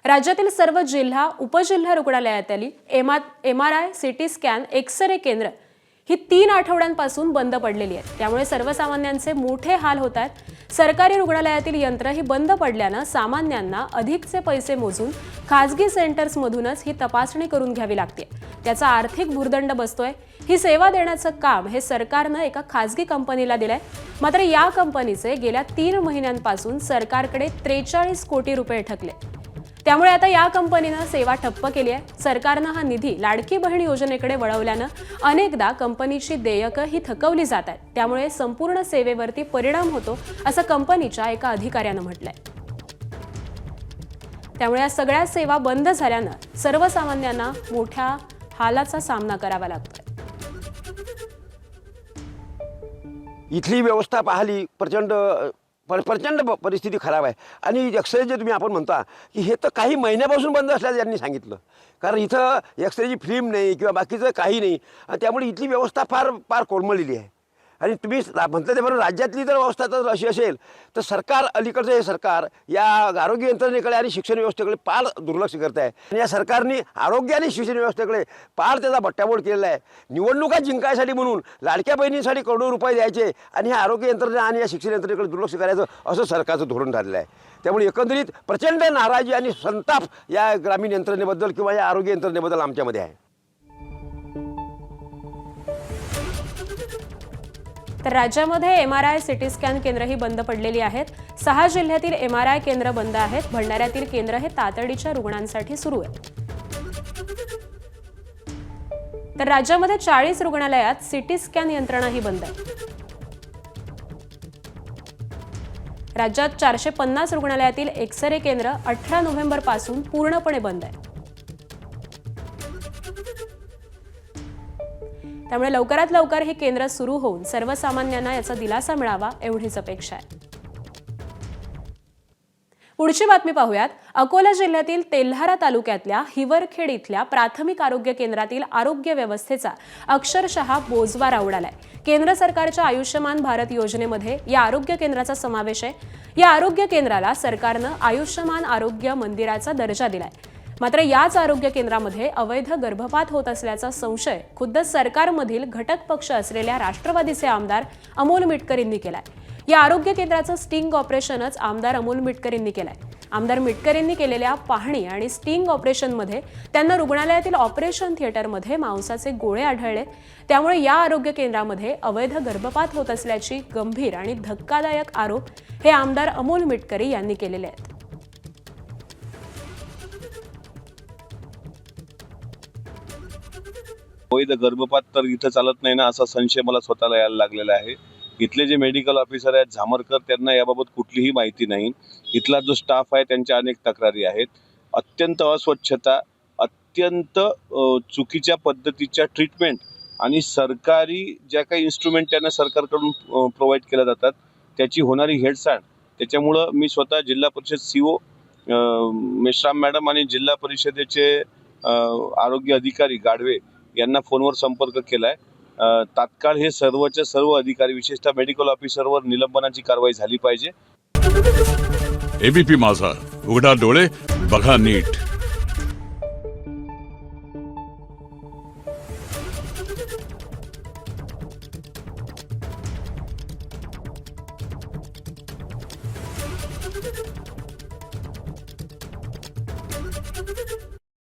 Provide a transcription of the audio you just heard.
राज्यातील सर्व जिल्हा उपजिल्हा रुग्णालयातील MRI, CT स्कॅन, एक्स-रे केंद्र ही 3 आठवड्यांपासून बंद पडलेली आहेत। त्यामुळे सर्वसामान्यांचे मोठे हाल होत आहेत। सरकारी रुग्णालयातील यंत्र ही बंद पडल्याने सामान्यांना अधिकचे पैसे मोजून खासगी सेंटर्समधूनच ही तपासणी करून घ्यावी लागते। त्याचा आर्थिक भुर्दंड बसतोय। ही सेवा देण्याचं काम हे सरकारने एका खासगी कंपनीला दिलंय। मात्र या कंपनीचे गेल्या 3 महिन्यांपासून सरकारकडे 43 कोटी रुपये ठकले। त्यामुळे आता या कंपनीने सेवा ठप्प केली आहे। सरकारने हा निधी लाडकी बहीण योजनेकडे वळवल्याने अनेकदा कंपनीची देयकं ही थकवली जात आहेत। त्यामुळे संपूर्ण सेवेवरती परिणाम होतो असं कंपनीच्या एका अधिकाऱ्याने म्हटलंय। त्यामुळे या सगळ्या सेवा बंद झाल्याने सर्वसामान्यांना मोठ्या हालाचा सामना करावा लागतोय। इथली व्यवस्था पाहिली प्रचंड परिस्थिती खराब आहे। आणि एक्सरे जे तुम्ही आपण म्हणता की हे तर काही महिन्यापासून बंद असल्याचं यांनी सांगितलं, कारण इथं एक्सरेची फिल्म नाही किंवा बाकीचं काही नाही। त्यामुळे इथली व्यवस्था फार कोलमडलेली आहे। आणि तुम्ही म्हणता ते बरोबर, राज्यातली जर व्यवस्था तर अशी असेल तर सरकार, अलीकडचं हे सरकार या आरोग्य यंत्रणेकडे आणि शिक्षण व्यवस्थेकडे फार दुर्लक्ष करत आहे। आणि या सरकारने आरोग्य आणि शिक्षण व्यवस्थेकडे फार त्याचा बट्ट्याबोळ केलेला आहे। निवडणुका जिंकायसाठी म्हणून लाडक्या बहिणींसाठी करोडो रुपये द्यायचे आणि ह्या आरोग्य यंत्रणा आणि या शिक्षण यंत्रणेकडे दुर्लक्ष करायचं असं सरकारचं धोरण ठरलेलं आहे। त्यामुळे एकंदरीत प्रचंड नाराजी आणि संताप या ग्रामीण यंत्रणेबद्दल किंवा या आरोग्य यंत्रणेबद्दल आमच्यामध्ये आहे। तर राज्यामध्ये MRI, CT स्कॅन केंद्र ही बंद पडलेली आहेत। 6 जिल्ह्यातील MRI केंद्र बंद आहेत। भंडाऱ्यातील केंद्र हे तातडीच्या रुग्णांसाठी सुरू आहे। तर राज्यामध्ये 40 रुग्णालयात CT स्कॅन यंत्रणा ही बंद आहे। राज्यात 450 रुग्णालयातील एक्स-रे केंद्र 18 नोव्हेंबर पासून पूर्णपणे बंद आहे। त्यामुळे लवकरात लवकर हे केंद्र सुरू होऊन सर्वसामान्यांना याचा दिलासा मिळावा एवढीच अपेक्षा आहे। पुढची बातमी पाहूयात। अकोला जिल्ह्यातील तेल्हारा तालुक्यातल्या हिवरखेड इथल्या प्राथमिक आरोग्य केंद्रातील आरोग्य व्यवस्थेचा अक्षरशः बोजवारा उडालाय। केंद्र सरकारच्या आयुष्यमान भारत योजनेमध्ये या आरोग्य केंद्राचा समावेश आहे। या आरोग्य केंद्राला सरकारने आयुष्यमान आरोग्य मंदिराचा दर्जा दिलाय। मात्र याच आरोग्य केंद्रामध्ये अवैध गर्भपात होत असल्याचा संशय खुद्द सरकारमधील घटक पक्ष असलेल्या राष्ट्रवादीचे आमदार अमोल मिटकर यांनी केलाय। या आरोग्य केंद्राचं स्टिंग ऑपरेशनच आमदार अमोल मिटकर यांनी केलंय। आमदार मिटकर यांनी केलेल्या पाहणी आणि स्टिंग ऑपरेशनमध्ये त्यांना रुग्णालयातील ऑपरेशन थिएटरमध्ये मांसाचे गोळे आढळले। त्यामुळे या आरोग्य केंद्रामध्ये अवैध गर्भपात होत असल्याची गंभीर आणि धक्कादायक आरोप हे आमदार अमोल मिटकरी यांनी केलेले आहेत। अवैध गर्भपात तर इथं चालत नाही ना असा संशय मला स्वतःला यायला लागलेला आहे। इथले जे मेडिकल ऑफिसर आहेत झामरकर, त्यांना याबाबत कुठलीही माहिती नाही। इथला जो स्टाफ आहे त्यांच्या अनेक तक्रारी आहेत। अत्यंत अस्वच्छता, अत्यंत चुकीच्या पद्धतीच्या ट्रीटमेंट आणि सरकारी ज्या काही इन्स्ट्रुमेंट त्यांना सरकारकडून प्रोव्हाइड केल्या जातात त्याची होणारी हेळसांड, त्याच्यामुळं मी स्वतः जिल्हा परिषद CO मेश्राम मॅडम आणि जिल्हा परिषदेचे आरोग्य अधिकारी गाढवे यांना फोनवर संपर्क केलाय। तात्काळ हे सर्वच्या सर्व अधिकारी, विशेषतः मेडिकल ऑफिसरवर निलंबनाची कारवाई झाली पाहिजे। ABP माझा, उघडा डोळे बघा नीट।